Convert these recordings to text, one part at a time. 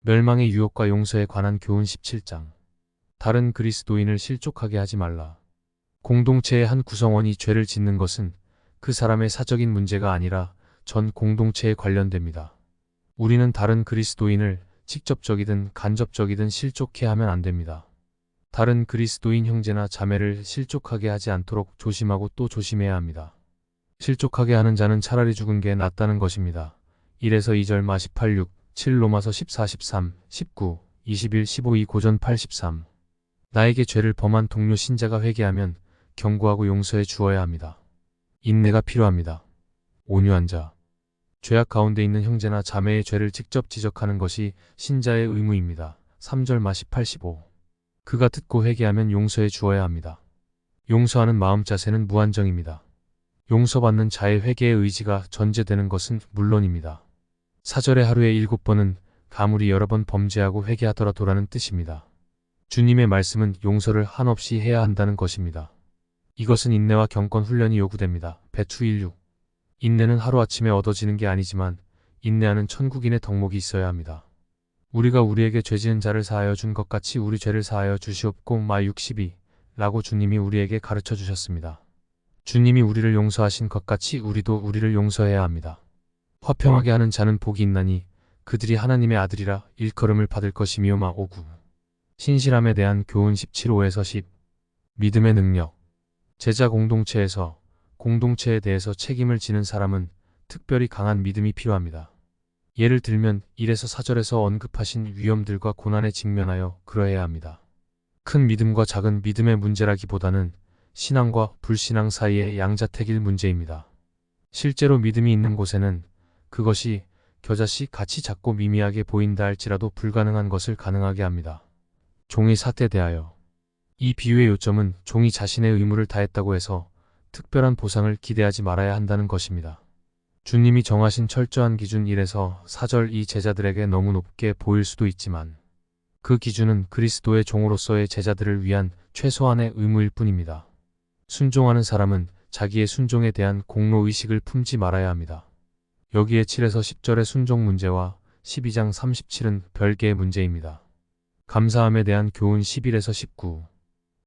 멸망의 유혹과 용서에 관한 교훈 17장. 다른 그리스도인을 실족하게 하지 말라. 공동체의 한 구성원이 죄를 짓는 것은 그 사람의 사적인 문제가 아니라 전 공동체에 관련됩니다. 우리는 다른 그리스도인을 직접적이든 간접적이든 실족해 하면 안 됩니다. 다른 그리스도인 형제나 자매를 실족하게 하지 않도록 조심하고 또 조심해야 합니다. 실족하게 하는 자는 차라리 죽은 게 낫다는 것입니다. 1에서 2절 마 18, 6, 7 로마서 14, 13, 19, 21, 15 2 고전 83. 나에게 죄를 범한 동료 신자가 회개하면 경고하고 용서해 주어야 합니다. 인내가 필요합니다. 온유한 자. 죄악 가운데 있는 형제나 자매의 죄를 직접 지적하는 것이 신자의 의무입니다. 3절 마 18, 15. 그가 듣고 회개하면 용서해 주어야 합니다. 용서하는 마음 자세는 무한정입니다. 용서받는 자의 회개의 의지가 전제되는 것은 물론입니다. 사절의 하루에 7번은 아무리 여러 번 범죄하고 회개하더라도라는 뜻입니다. 주님의 말씀은 용서를 한없이 해야 한다는 것입니다. 이것은 인내와 경건 훈련이 요구됩니다. 배투 1.6. 인내는 하루아침에 얻어지는 게 아니지만 인내하는 천국인의 덕목이 있어야 합니다. 우리가 우리에게 죄지은 자를 사하여 준 것 같이 우리 죄를 사하여 주시옵고 마 62. 라고 주님이 우리에게 가르쳐 주셨습니다. 주님이 우리를 용서하신 것 같이 우리도 우리를 용서해야 합니다. 화평하게 하는 자는 복이 있나니 그들이 하나님의 아들이라 일컬음을 받을 것이며 마 59. 신실함에 대한 교훈 17, 5에서 10. 믿음의 능력. 제자 공동체에서 공동체에 대해서 책임을 지는 사람은 특별히 강한 믿음이 필요합니다. 예를 들면 1에서 4절에서 언급하신 위험들과 고난에 직면하여 그러해야 합니다. 큰 믿음과 작은 믿음의 문제라기보다는 신앙과 불신앙 사이의 양자택일 문제입니다. 실제로 믿음이 있는 곳에는 그것이 겨자씨 같이 작고 미미하게 보인다 할지라도 불가능한 것을 가능하게 합니다. 종의 사태에 대하여. 이 비유의 요점은 종이 자신의 의무를 다했다고 해서 특별한 보상을 기대하지 말아야 한다는 것입니다. 주님이 정하신 철저한 기준 1에서 4절 이 제자들에게 너무 높게 보일 수도 있지만 그 기준은 그리스도의 종으로서의 제자들을 위한 최소한의 의무일 뿐입니다. 순종하는 사람은 자기의 순종에 대한 공로의식을 품지 말아야 합니다. 여기에 7에서 10절의 순종 문제와 12장 37은 별개의 문제입니다. 감사함에 대한 교훈 11에서 19.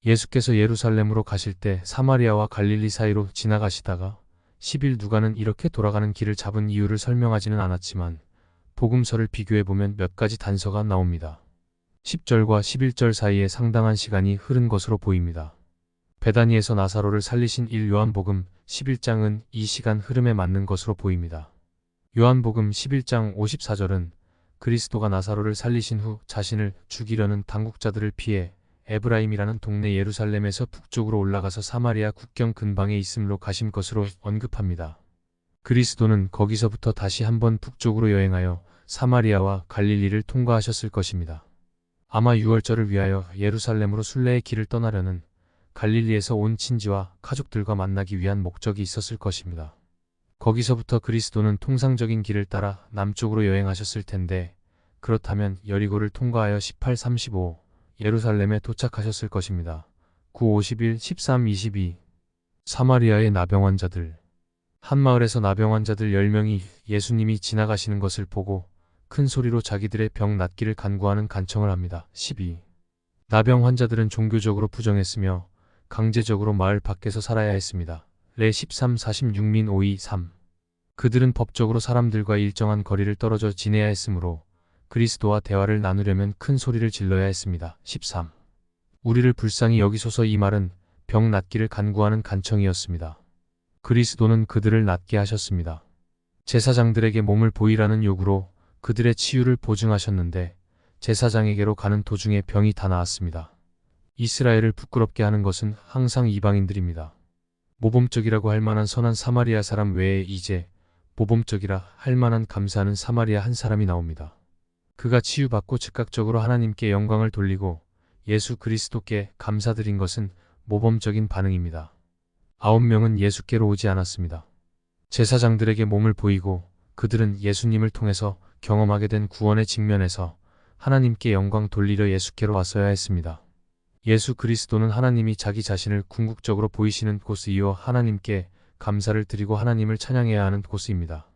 예수께서 예루살렘으로 가실 때 사마리아와 갈릴리 사이로 지나가시다가 10일 누가는 이렇게 돌아가는 길을 잡은 이유를 설명하지는 않았지만 복음서를 비교해보면 몇 가지 단서가 나옵니다. 10절과 11절 사이에 상당한 시간이 흐른 것으로 보입니다. 베다니에서 나사로를 살리신 1 요한복음 11장은 이 시간 흐름에 맞는 것으로 보입니다. 요한복음 11장 54절은 그리스도가 나사로를 살리신 후 자신을 죽이려는 당국자들을 피해 에브라임이라는 동네 예루살렘에서 북쪽으로 올라가서 사마리아 국경 근방에 있음로 가신 것으로 언급합니다. 그리스도는 거기서부터 다시 한번 북쪽으로 여행하여 사마리아와 갈릴리를 통과하셨을 것입니다. 아마 유월절을 위하여 예루살렘으로 순례의 길을 떠나려는 갈릴리에서 온 친지와 가족들과 만나기 위한 목적이 있었을 것입니다. 거기서부터 그리스도는 통상적인 길을 따라 남쪽으로 여행하셨을 텐데 그렇다면 여리고를 통과하여 18-35 예루살렘에 도착하셨을 것입니다. 9-51, 13-22 사마리아의 나병 환자들. 한 마을에서 나병 환자들 10명이 예수님이 지나가시는 것을 보고 큰 소리로 자기들의 병 낫기를 간구하는 간청을 합니다. 12. 나병 환자들은 종교적으로 부정했으며 강제적으로 마을 밖에서 살아야 했습니다. 레 13-46민 5-2-3. 그들은 법적으로 사람들과 일정한 거리를 떨어져 지내야 했으므로 그리스도와 대화를 나누려면 큰 소리를 질러야 했습니다. 13. 우리를 불쌍히 여기소서. 이 말은 병 낫기를 간구하는 간청이었습니다. 그리스도는 그들을 낫게 하셨습니다. 제사장들에게 몸을 보이라는 요구로 그들의 치유를 보증하셨는데 제사장에게로 가는 도중에 병이 다 나았습니다. 이스라엘을 부끄럽게 하는 것은 항상 이방인들입니다. 모범적이라고 할 만한 선한 사마리아 사람 외에 이제 모범적이라 할 만한 감사하는 사마리아 한 사람이 나옵니다. 그가 치유받고 즉각적으로 하나님께 영광을 돌리고 예수 그리스도께 감사드린 것은 모범적인 반응입니다. 9명은 예수께로 오지 않았습니다. 제사장들에게 몸을 보이고 그들은 예수님을 통해서 경험하게 된 구원의 직면에서 하나님께 영광 돌리려 예수께로 왔어야 했습니다. 예수 그리스도는 하나님이 자기 자신을 궁극적으로 보이시는 곳이요 하나님께 감사를 드리고 하나님을 찬양해야 하는 곳입니다.